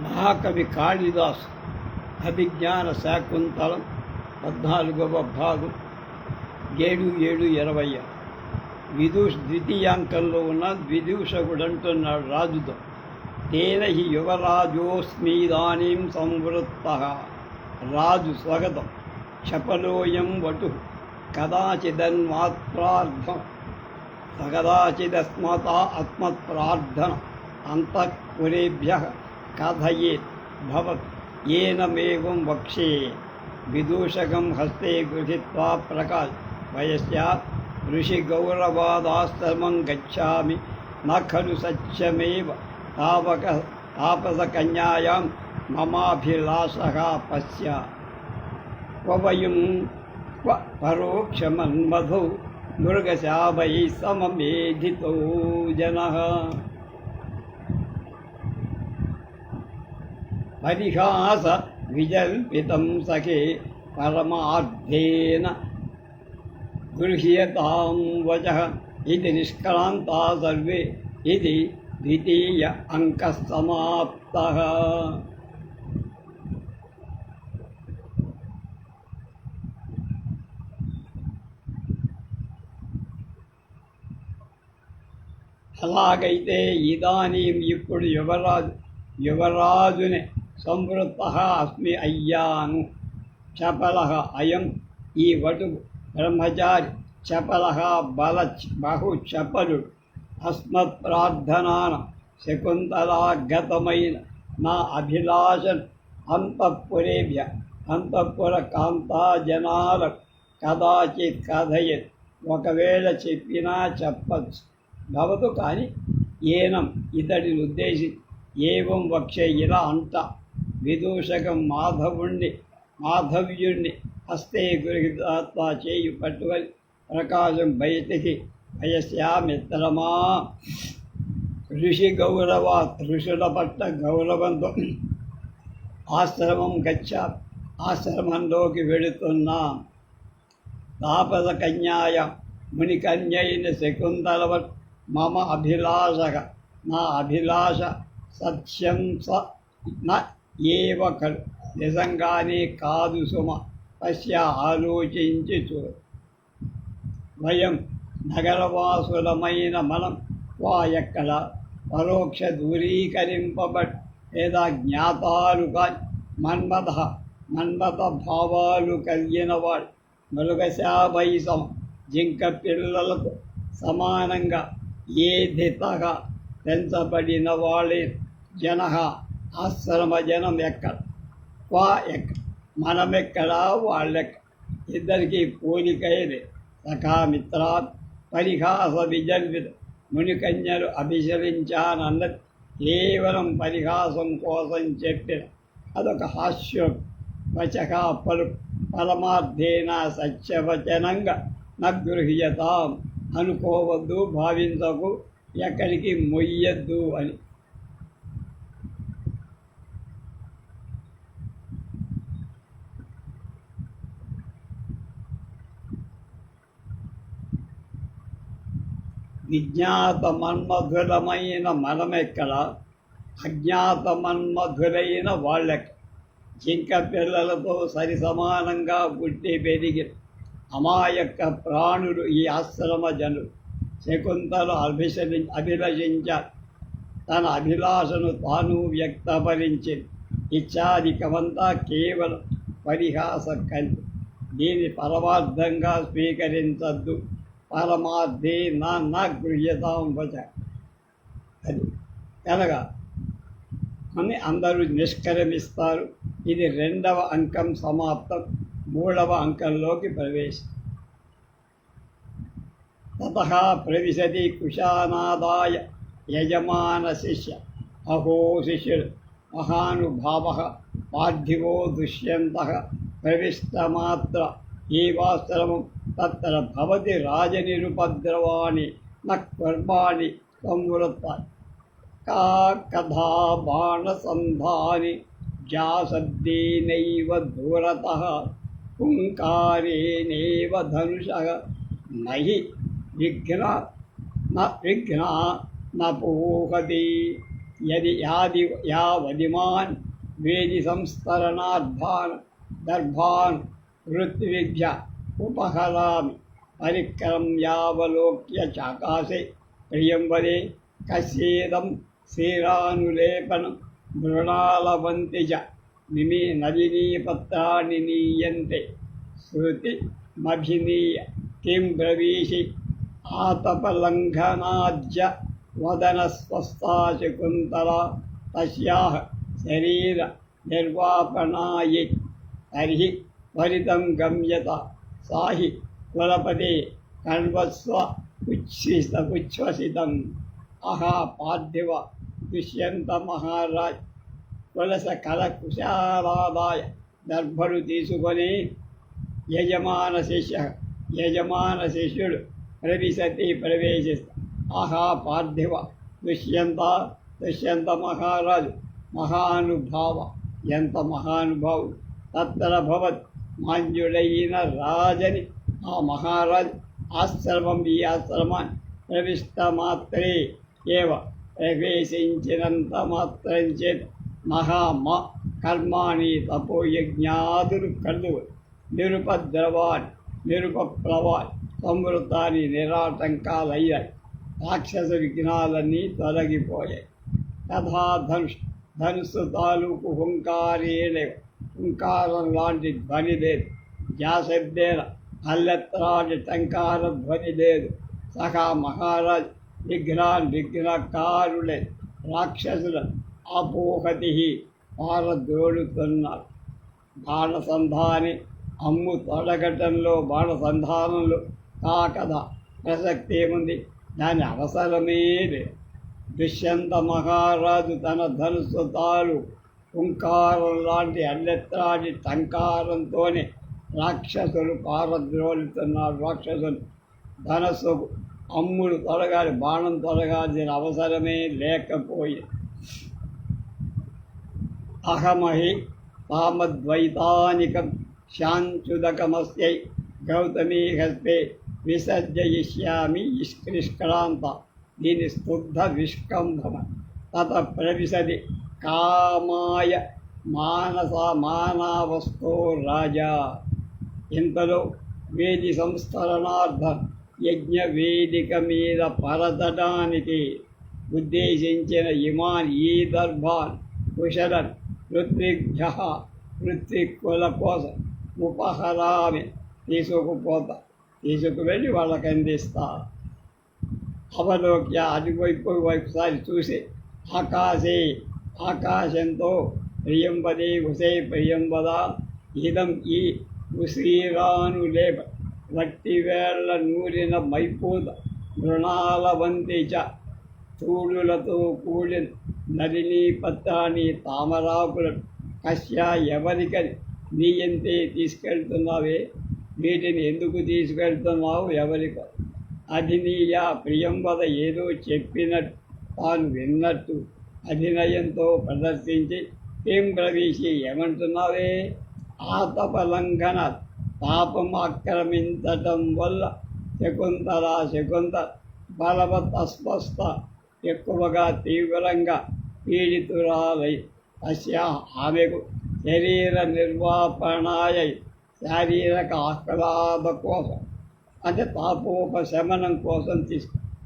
మహాకవి కాళిదాసు అభిజ్ఞాన శాకుంతలం 14వ భాగం 7/7/20. ద్వితీయాంకంలో ఉన్న విదూషకుడంటున్నాడు రాజుతో, తేన హి యువరాజోస్మీదానీం సంవృత్తః. రాజు స్వగతం. చపలోయం వటు కదాచిదన్మాత్రార్థం సకదాచిదస్మత ఆత్మప్రార్థన అంతఃపురేభ్యః కథయేత్ భవత్ ఏనమేవం వక్ష్యే. విదూషకం హస్తే గృహీత్వా ప్రకాశ్ వయస్యాత్ ఋషిగౌరవాదాశ్రమం గచ్ఛామి న ఖలు సత్యమేవ తాపసకన్యాయాం మమాభిలాషః పశ్య. క్వవయం క్వ పరోక్షమన్మధౌ మృగశావై సమమేధితో జనః. పరిహాస విజల్పితం సఖే పరమార్థేన గృహ్యతాం వచః. ఇది నిష్క్రాంతా సర్వే. ఇది ద్వితీయ అంకః సమాప్తః. అలాగైతే ఇదానీం ఇప్పుడు యువరాజునే సంవృత్తః అస్మి అయ్యాను. చపలః అయం ఈ వటు బ్రహ్మచారి. చపలః బహు చపలుడు. అస్మత్ ప్రార్థనాన శకుంతలాగతమైన నా అభిలాషను అంతఃపురేభ్య అంతఃపుర కాంతా జనాలకు కదాచిత్ కథయత్ ఒకవేళ చెప్పినా చెప్పచ్చు భవతు. కానీ ఏనం ఇతడిని ఉద్దేశించి ఏవం వక్షే ఇలా అంట. విదూషకం మాధవ్యుణ్ణి హస్తే గృహీత్వా చేయి పట్టుకొని ప్రకాశం బయటికి వయస్యామిత్రమా. ఋషి గౌరవాత్ ఋషుల పట్ల గౌరవంతో ఆశ్రమం గచ్చా ఆశ్రమంలోకి వెళుతున్నా. తాపస కన్యాయ మునికన్యైన శకుంతలవత్ మమ అభిలాషక నా అభిలాష సత్యం స న ఏవ ఖలు నిజంగానే కాదు సుమ. పశ్య ఆలోచించి చూడు. వయం నగరవాసులమైన మనం వా ఎక్కడ పరోక్ష దూరీకరింపబడ్ లేదా జ్ఞాతాలు కాని మన్మథ భావాలు కలిగినవాడు మృగశావై సమ జింక పిల్లలకు సమానంగా ఏధితగా పెంచబడిన వాళ్ళే జనః ఆశ్రమ జనం ఎక్కడ వా ఎక్కడ మనమెక్కడా వాళ్ళెక్కడ ఇద్దరికీ పోలికైలే. సఖామిత్రాత్ పరిహాస విజల్విత మునికన్యలు అభిశరించానన్నది కేవలం పరిహాసం కోసం చెప్పిన అదొక హాస్యం. వచక పరమార్థేన సత్యవచనంగా నగృహ్యతాం అనుకోవద్దు, భావించకు, ఎక్కడికి మొయ్యద్దు అని. విజ్ఞాత మన్మధురమైన మనమెక్కడ అజ్ఞాత మన్మధురైన వాళ్ళెక్క. జింక పిల్లలతో సరి సమానంగా పుట్టి పెరిగిన అమాయక ప్రాణులు ఈ ఆశ్రమ జనులు. శకుంతలు అభిలషించారు. తన అభిలాషను తాను వ్యక్తపరించింది. ఇచ్చాధికమంతా కేవలం పరిహాస కల్పి. దీని పరమార్థంగా స్వీకరించద్దు. పరమార్థే నా గృహ్యతాం వచ అది అనగా అని అందరూ నిష్క్రమిస్తారు. ఇది 2వ అంకం సమాప్తం. 3వ అంకంలోకి ప్రవేశం. తతః ప్రవిశతి కుశానాదాయ యజమాన శిష్య. అహో శిష్యుడు మహానుభావః పార్థివో దుష్యంతః ప్రవిష్టమాత్ర ఏవాశ్రమం తత్ర భవతి రాజనిరుపద్రవాణి న కర్మాణి సంవృత్త. కథా బాణసంధాని జాశబ్దేనైవ దూరతః హుంకారేణేవ ధనుషః నహి విఘ్నా న పూహతి. यदि यादि यावदिमान् वेदि संस्तरणार्थान् दर्भान् ऋत्विभ्य उपहरामि परिक्रम्यावलोक्य चाकाशे प्रियं वदे कस्येदं श्रीरानुलेपनं मृणालवन्ति च निमी नलिनीपत्राणि नीयन्ते श्रुतिमभिनीय किं ब्रवीषि आतपलङ्घनाज्य वदनस्वस्था शकुन्तला तस्याः शरीरनिर्वापणायै तर्हि त्वरितं गम्यत सा हि कुलपते कण्वस्व उच्छ्वसितम् आहा पार्थिव दुष्यन्तमहाराज కులస కల కుశాలాదాయ దర్భలు తీసుకొని యజమాన శిష్యుడు ప్రవేశిస్తా ఆహా పార్థివ దుష్యంత మహారాజు మహానుభావ ఎంత మహానుభావుడు తత్తర భవత్ మాంజుడైన రాజని ఆ మహారాజు ఆశ్రమం ఈ ఆశ్రమాన్ని ప్రవిష్ట మాత్రే ఏవ ప్రవేశించినంత మాత్రం చేత మహామ కర్మాణి తపోయజ్ఞాదులు కళ్ళు నిరుపద్రవాణి నిరుపప్లవాణి సంవృతాన్ని నిరాటంకాలయ్యాయి రాక్షస విఘ్నాలన్నీ తొలగిపోయాయి తథా ధనుస్సు తాలూకు హుంకారం లాంటి ధ్వని లేదు జాశబ్దేన అల్లెత్రాటి టంకార ధ్వని లేదు సహా మహారాజ్ విఘ్నకారులే రాక్షసుల అపోహతి పారద్రోలుతున్నారు బాణసంధాని అమ్ము తొడగటంలో బాణసంధానంలో కదా ప్రసక్తి ఏముంది దాని అవసరమే లేదు దుష్యంత మహారాజు తన ధనుస్సు తాలు హుంకారం లాంటి అల్లెత్రాటి టంకారంతోనే రాక్షసులు పారద్రోలుతున్నారు రాక్షసులు ధనస్సుకు అమ్ముడు తొలగాలి బాణం తొలగాల్సిన అవసరమే లేకపోయింది అహమహి తామద్వైతానికం శాంచుదకమస్యై గౌతమీ హస్తే విసర్జయిష్యామి నిష్క్రాంత దీని స్తుద్ధ విష్కంభమ తత ప్రవిశది కామాయ మానవస్థో రాజా. ఇంతలో వేది సంస్కరణార్థం యజ్ఞ వేదిక మీద పరతడానికి ఉద్దేశించిన ఇమాన్ ఈ దర్భాన్ కుశలన్ ఋత్విక్కుల కోసం ఉపహరామి తీసుకువెళ్ళి వాళ్ళకి అందిస్తా. అవలోక్య అటువైపు ఒకసారి చూసి ఆకాశంతో ప్రియంబదే ఉసే ప్రియంబదా ఇదం ఈ ఉసీరానులేప వట్టివేళ్ల నూరిన మైపూత మృణాలవంతి చ చూడులతో కూడిన నలినీ పత్రాన్ని తామరాకులను కశ్యా ఎవరికని నీయంతే తీసుకెళ్తున్నావే వీటిని ఎందుకు తీసుకెళ్తున్నావు ఎవరికో అధినీయ ప్రియంవద ఏదో చెప్పినట్టు తాను విన్నట్టు అధినయంతో ప్రదర్శించి ఏం ప్రవేశి ఏమంటున్నావే ఆతపలంఘన పాపం ఆక్రమించటం వల్ల శకుంతల బలవత్ అస్వస్థ ఎక్కువగా తీవ్రంగా పీడితురాలై అస్యా ఆమెకు శరీర నిర్వాపణాయ శారీరక ఆహ్లాద కోసం అంటే తాపోపశమనం కోసం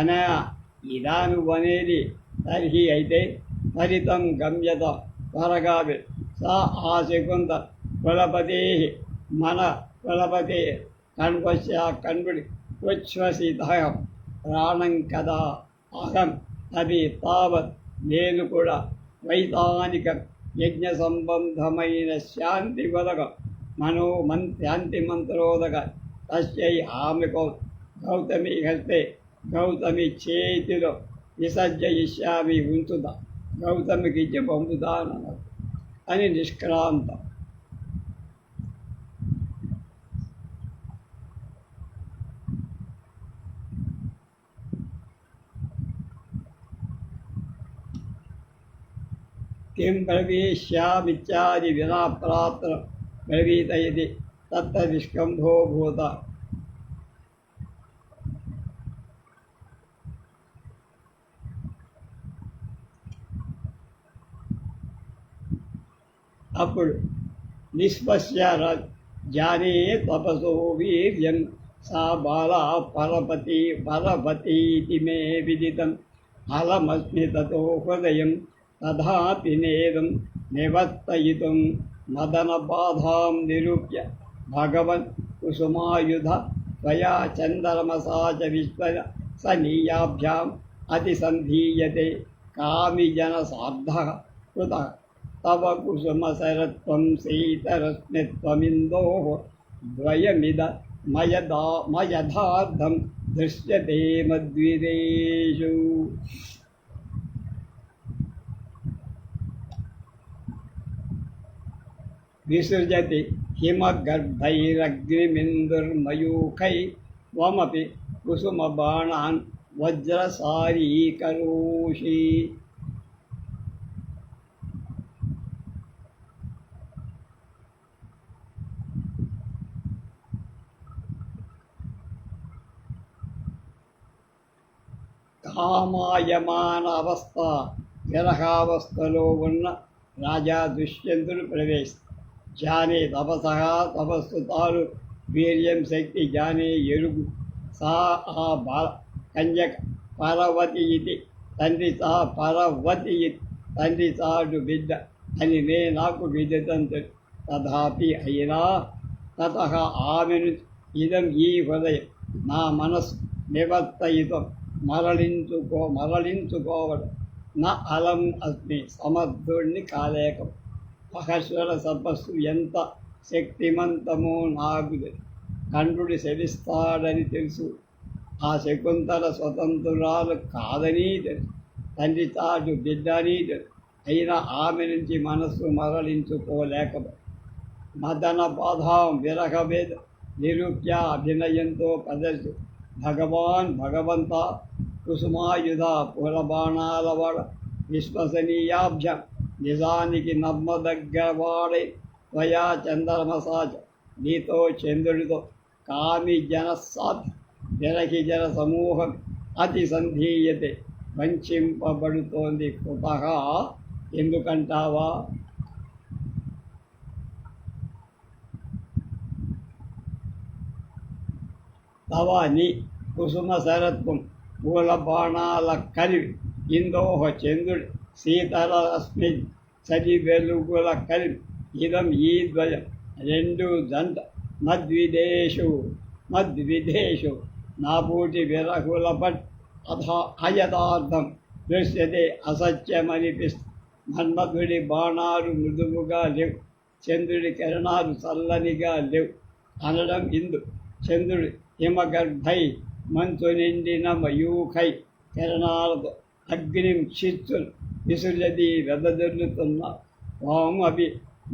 అనే ఇదాను అనేది తర్హి అయితే ఫలితం గమ్యత త్వరగా సా ఆ శకుంత కులపతే మన కులపతే కణ్వశ్య కణ్వుడి ఉచ్ఛ్వసిత ప్రాణం కదా అహం అది తావత్ నేను కూడా వైతానిక యజ్ఞ సంబంధమైన శాంతి వదక శాంతి మంత్రోదక తస్యై ఆమెకు గౌతమి హస్తే గౌతమి చేతిలో విసర్జయిష్యామి ఉంచుతా గౌతమికి ఇచ్చి పంపుతాను అని నిష్క్రాంతం. किं ब्रवीष्यामित्यादि विना प्रात्र ब्रवीत यदि तत्र निष्कम्भो भूत. అప్పుడు నిష్పశ్య జానే తపసో వీర్యం సా బాలా పరపతీతి మే విదితం అలమస్మి తతో హృదయం తథాపి నేదం నివర్తయితుం మదనబాధాం నిరూప్య భగవన్ కుసుమాయుధ త్వయా చంద్రమసా చ విశ్వసనీయాభ్యాం అతిసంధీయతే కామిజనసార్ధః కృతః తవ కుసుమశరత్వం శీతరశ్మిత్వమిందోః ద్వయమిద మయథార్థం దృశ్యతే మద్విదేషు. విసృజతి హిమగర్భైరగ్నిమిందుర్మయూఖై త్వమపి కుసుమబాణాన్ వజ్రసారీకరోషి. కామాయమాన అవస్థ విరహావస్థలో ఉన్న రాజా దుష్యంతుడు ప్రవేశిస్తాడు. జానే తపసః తపస్సు తాను వీర్యం శక్తి జానే ఎరుగు సా ఆ కంజక పరవతి ఇది తండ్రి సా పరవతి ఇది తండ్రి సాడు బిడ్డ అని నాకు విదితంతు. తథాపి అయినా తత ఆమెను ఇదం ఈ హృదయం నా మనస్సు నివర్తయితం మరలించుకోవడం నా అలం అస్మి సమర్థుడిని కాలేకం. మహేశ్వర తపస్సు ఎంత శక్తిమంతమో నాకు కంఠుడు శవిస్తాడని తెలుసు. ఆ శకుంతల స్వతంత్రురాలు కాదని తెలుసు. తండ్రి చాటు బిడ్డ అని తెలుసు. అయినా ఆమె నుంచి మనస్సు మరలించుకోలేకపో. మదన బాధాం విరహవేద నిరూప్య అభినయంతో ప్రదర్శి భగవంత కుసుమాయుధ పూలబాణాలవాడ విశ్వసనీయాభ్యం నిజానికి నమ్మదగ్గవాడే త్వయా చంద్రమసాచ నీతో చంద్రుడితో కామి జనసాత్ జనకి జన సమూహం అతి సంధీయతే వంచింపబడుతోంది. కృతః ఎందుకంటావా? తవ నీ కుసుమ శరత్వం పూల బాణాల కలివి ఇందోహ చంద్రుడి శీతలరశ్మి చలి వెలుగుల కలివి ఇదం ఈ ద్వయం రెండు జంట మద్విదేశు నాబూటి విరహుల పట్ అయథార్థం దృశ్యతే అసత్యమనిపిస్తుంది. మన్మధుడి బాణాలు మృదువుగా లేవు, చంద్రుడి కిరణాలు చల్లనిగా లేవు అనడం ఇందు. చంద్రుడి హిమగర్భై మంచు నిండిన మయూఖై కిరణాలతో అగ్నిం చిత్తులు విసుజది వెదజల్లుతున్న వాము అవి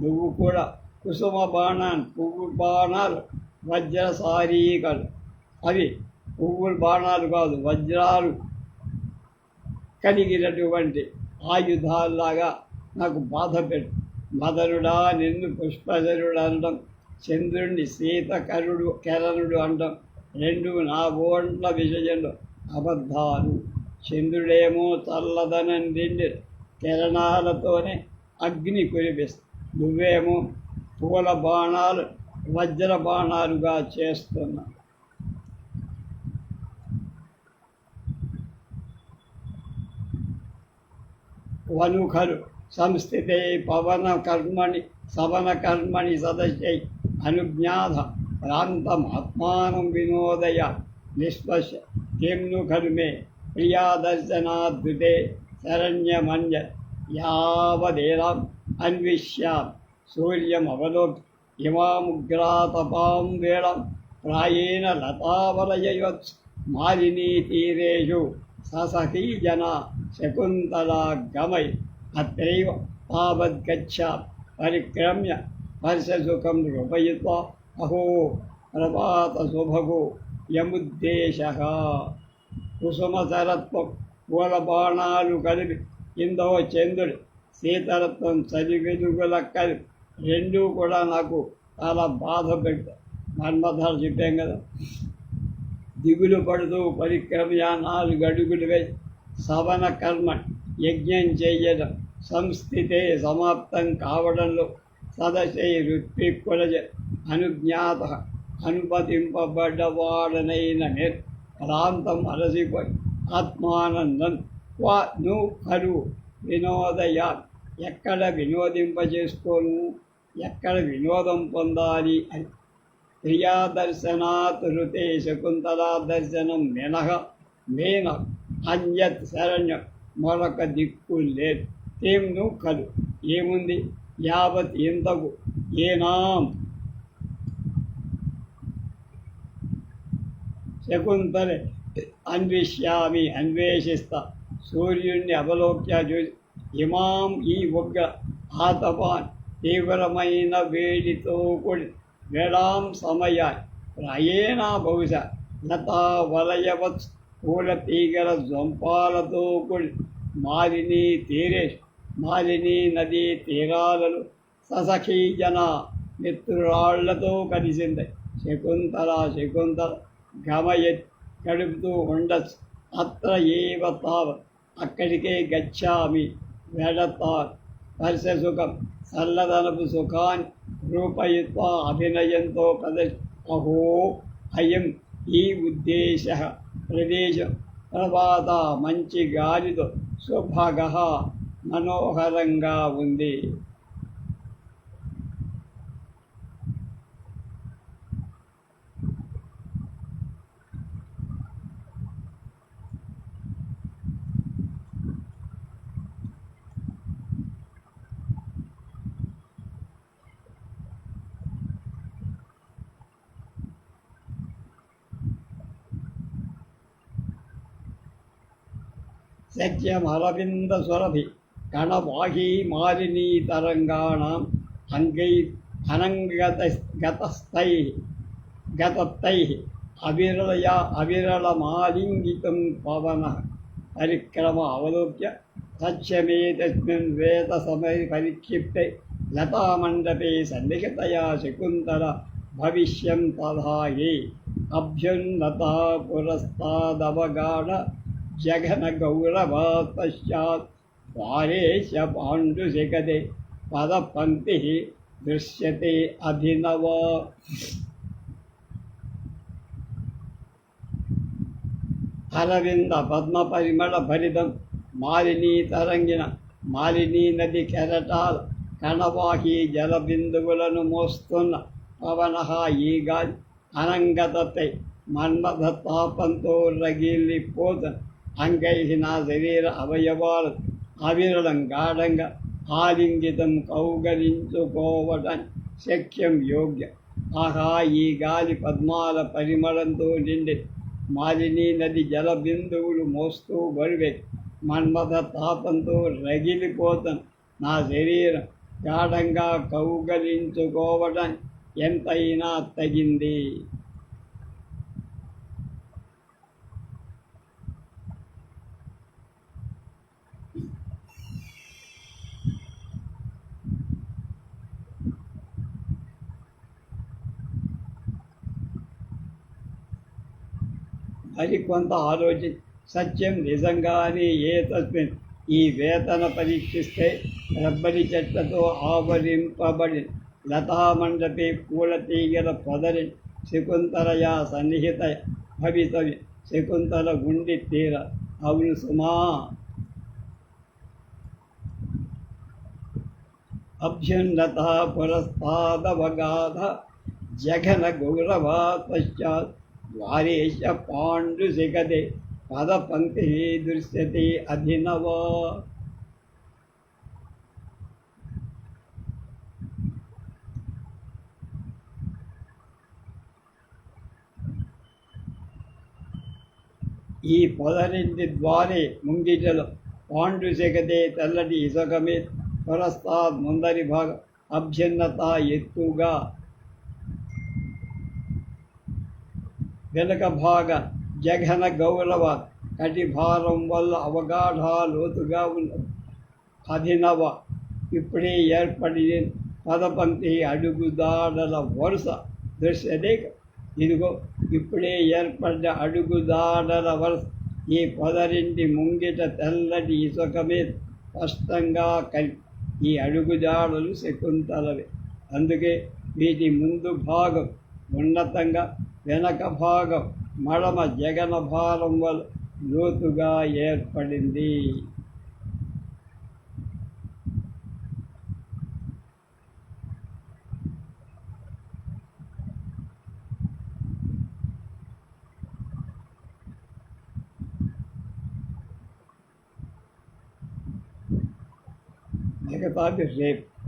నువ్వు కూడా కుసుమ పువ్వు బాణాలు వజ్రసారీకలు. అవి పువ్వుల బాణాలు కాదు, వజ్రాలు కలిగినటువంటి ఆయుధాల్లాగా నాకు బాధ పెట్టు. మదనుడా నిన్ను పుష్పధరుడు అనడం, చంద్రుణ్ణి కిరణుడు అనడం రెండు నా ఓంట్ల విషయంలో అబద్ధాలు. చంద్రుడేమో చల్లదనం నిండి కిరణాలతోనే అగ్ని కురిపిస్తుంది, నువ్వేమో పూల బాణాలు వజ్ర బాణాలుగా చేస్తున్నావు. వనుఖలు సంస్థితే సవన కర్మణి సదస్యై అనుజ్ఞాత ప్రాంతమాత్మానం వినోదయ నిష్పశ్య కింను ఖలు మే ప్రియాదర్శనాద్భుతే శరణ్యమన్య యావదేలాం అన్విష్యాం సూర్యమవలోక్ ఇమాముగ్రాతపాం వేళం ప్రాయేణ లతావలయవత్ మాలినీ తీరేషు ససఖీ జనా శకుంతలా గమై అత్రైవ తావద్గచ్చా పరిక్రమ్య హర్షసుఖం రూపయిత్వా అహో ప్రభాత శుభగో యముద్దేశః. కుసుమశరత్వం పూల బాణాలు కలిపి ఇందో చంద్రుడు శీతరత్వం చలి వెలుగుల కలిపి రెండూ కూడా నాకు చాలా బాధ పెడతాయి. మన్మథాలు చెప్పాం కదా, దిగులు పడుతూ పరిక్రమ్య 4 అడుగులు వేసి సవన కర్మ యజ్ఞం చేయడం సంస్థితే సమాప్తం కావడంలో సదశైరుత్పిక్కులజ అనుజ్ఞాత అనుమతింపబడ్డవాడనైన క్రాంతం అలసిపోయి ఆత్మానందం నువ్వు కరువు వినోదయా ఎక్కడ వినోదింపజేసుకోను, ఎక్కడ వినోదం పొందాలి అని. ప్రియాదర్శనాత్ ఋతే శకుంతలా దర్శనం మేన అన్యత్ శరణ్యం మరొక దిక్కు లేదు. తేమ్ను కలు ఏముంది యావత్ ఇంతకు ఏనాం శకుంతల అన్వేషిస్తా సూర్యుడిని అవలోక్య చూసి ఇమాం ఈ ఉగ్ర ఆతపాన్ తీవ్రమైన వేడితో కూడి వేళాం సమయాన్ని ప్రయేణ బహుశా లతా వలయవత్ పూల తీగల జంపాలతో కూడి మాలిని నదీ తీరాలను ససఖీజన మిత్రురాళ్లతో కలిసింది. శకుంతల గడుపుతూ ఉండొచ్చు. అత్ర ఏవ తావత్ అక్కడికే గచ్చామి వెడతా స్పర్శసుఖం చల్లదనపు సుఖాన్ని రూపయుత్వ అభినయంతో అహో అయం ఈ ప్రదేశం ప్రభాత మంచి గాలితో సుభగ మనోహరంగా ఉంది. సత్యమరవిందసురభి కణవాహీ మాలినీ తరంగాణం గతస్థై అవిరళమాలింగితం పవన పరిక్రమ అవలోక్య సత్యమేతస్మిన్ వేద పరిక్షిప్తే లతామండపే సన్నిహితయా శకుంతల భవిష్యం తథాయే అభ్యున్నతా పురస్తాదవగాఢ జగన గౌరవాత్ పశ్చాత్ ద్వారేశ పాండుశిఖదే పదపంక్తి దృశ్యతే అభినవ. అరవింద పద్మ పరిమళ భరితం మాలినీ తరంగిన మాలినీ నది కెరటాల కణవాహి జల బిందువులను మోస్తున్న పవన ఈ గాలి అనంగతై మన్మథ తాపంతో రగిలిపోతున్న అంగై నా శరీర అవయవాలు అవిరళం గాఢంగా ఆలింగితం కౌగలించుకోవటం శక్యం యోగ్యం. ఆహా ఈ గాలి పద్మాల పరిమళంతో నిండి మాలినీ నది జల బిందువులు మోస్తూ బరువే మన్మథ తాపంతో రగిలిపోతున్న నా శరీరం గాఢంగా కౌగలించుకోవటం ఎంతైనా తగింది. మరికొంత ఆలోచించి సత్యం నిజంగానే తస్మిన్ ఈ వేతన పరీక్షిస్తే రబ్బరి చెట్లతో ఆవరింపబడి లతామండపే పూల తీగల పొదరి శకుంతలయా సన్నిహిత భవితవి శకుంతల గుండి తీర. అవును సుమా. అభ్యున్నత పురస్తాదవగాధ జఘన గౌరవా పశ్చాత్ ద్వారేశ పాండుశిఖదే పదపంక్తి దృశ్యతే అభినవ. ఈ పొదరింటి ద్వారే ముంగిటలో పాండుశిఖదే తెల్లటి ఇసుకమే పురస్తాద్ ముందరి భాగం అభ్యున్నత ఎత్తుగా వెనుక భాగ జఘన గౌరవ కటిభారం వల్ల అవగాఢ లోతుగా ఉన్నది. అభినవ ఇప్పుడే ఏర్పడి పదపంక్తి అడుగుదాడల వరుస దృశ్యతే. ఇదిగో ఇప్పుడే ఏర్పడ్డ అడుగుదాడల వరుస ఈ పొదరింటి ముంగిట తెల్లటి ఇసుక మీద స్పష్టంగా కలిపి ఈ అడుగుజాడలు శకుంతలవే. అందుకే వీటి ముందు భాగం ఉన్నతంగా, వెనక భాగం మడమ జగన భారం వల్ల లోతుగా ఏర్పడింది. మిగతాది రేపు.